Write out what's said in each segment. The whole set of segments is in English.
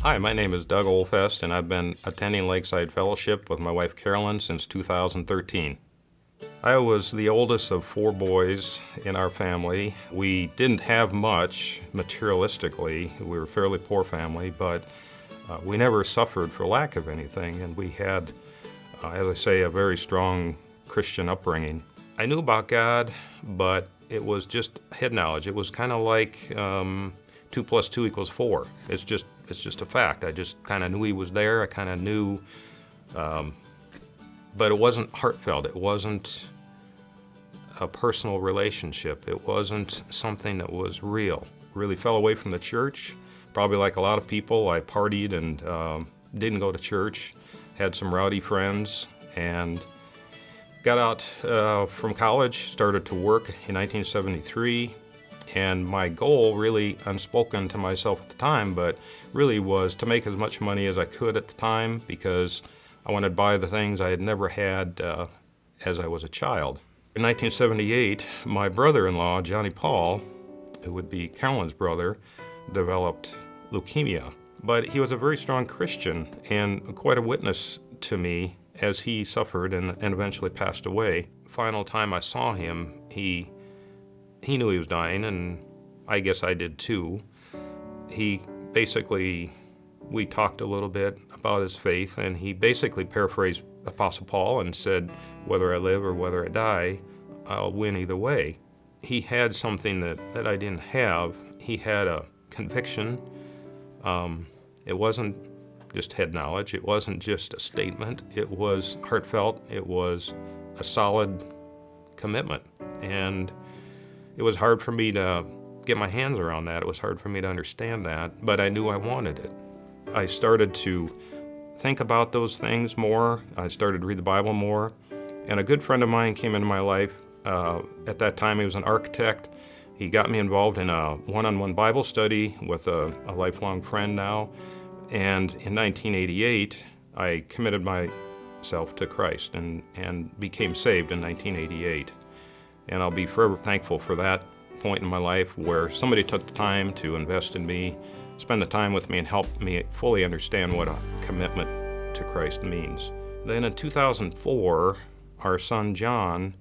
Hi, my name is Doug Ohlfest, and I've been attending Lakeside Fellowship with my wife Carolyn since 2013. I was the oldest of 4 boys in our family. We didn't have much materialistically. We were a fairly poor family, but we never suffered for lack of anything, and we had, as I say, a very strong Christian upbringing. I knew about God, but it was just head knowledge. It was kind of like 2 + 2 = 4. It's just a fact. I just kind of knew He was there. I kind of knew, but it wasn't heartfelt. It wasn't a personal relationship. It wasn't something that was real. Really fell away from the church. Probably like a lot of people, I partied and didn't go to church. Had some rowdy friends and got out from college, started to work in 1973. And my goal, really unspoken to myself at the time, but really was to make as much money as I could at the time because I wanted to buy the things I had never had as I was a child. In 1978, my brother-in-law, Johnny Paul, who would be Carolyn's brother, developed leukemia. But he was a very strong Christian and quite a witness to me as he suffered and eventually passed away. Final time I saw him, he knew he was dying, and I guess I did too. We talked a little bit about his faith, and he basically paraphrased Apostle Paul and said, whether I live or whether I die, I'll win either way. He had something that I didn't have. He had a conviction. It wasn't just head knowledge. It wasn't just a statement. It was heartfelt. It was a solid commitment. And it was hard for me to get my hands around that. It was hard for me to understand that, but I knew I wanted it. I started to think about those things more. I started to read the Bible more. And a good friend of mine came into my life. At that time, he was an architect. He got me involved in a one-on-one Bible study with a lifelong friend now. And in 1988, I committed myself to Christ and became saved in 1988. And I'll be forever thankful for that point in my life where somebody took the time to invest in me, spend the time with me, and help me fully understand what a commitment to Christ means. Then in 2004, our son John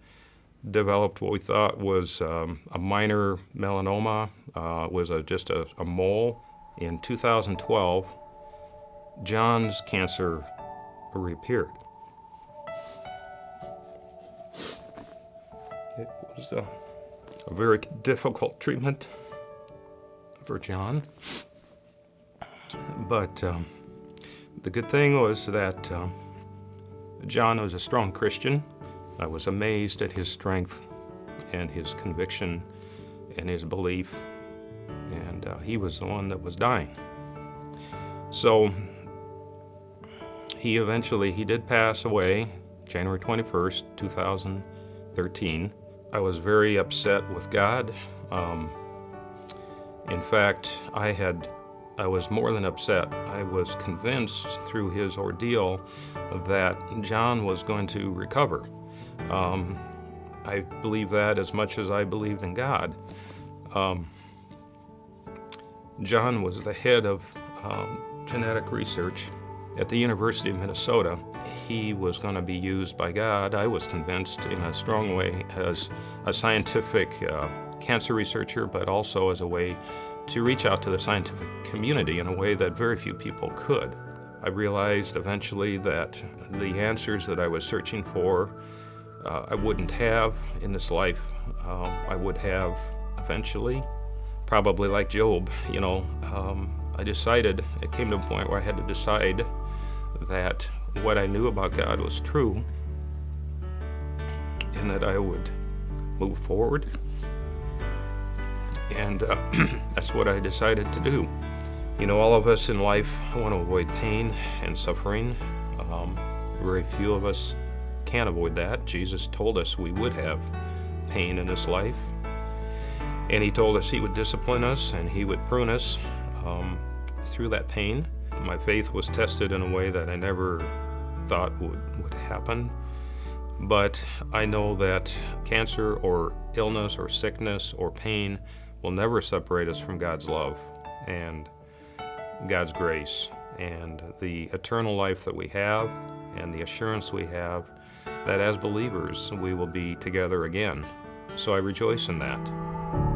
developed what we thought was a minor melanoma. It was just a mole. In 2012, John's cancer reappeared. It was a very difficult treatment for John. But the good thing was that John was a strong Christian. I was amazed at his strength and his conviction and his belief. And he was the one that was dying. So he did pass away January 21st, 2013. I was very upset with God. In fact, I was more than upset. I was convinced through his ordeal that John was going to recover. I believe that as much as I believed in God. John was the head of genetic research at the University of Minnesota. He was going to be used by God, I was convinced, in a strong way as a scientific cancer researcher, but also as a way to reach out to the scientific community in a way that very few people could. I realized eventually that the answers that I was searching for, I wouldn't have in this life. I would have eventually, probably like Job, it came to a point where I had to decide that what I knew about God was true and that I would move forward. And that's what I decided to do. All of us in life want to avoid pain and suffering. Very few of us can avoid that. Jesus told us we would have pain in this life. And He told us He would discipline us and He would prune us through that pain. My faith was tested in a way that I never thought would happen. But I know that cancer or illness or sickness or pain will never separate us from God's love and God's grace. and the eternal life that we have and the assurance we have that as believers we will be together again. So I rejoice in that.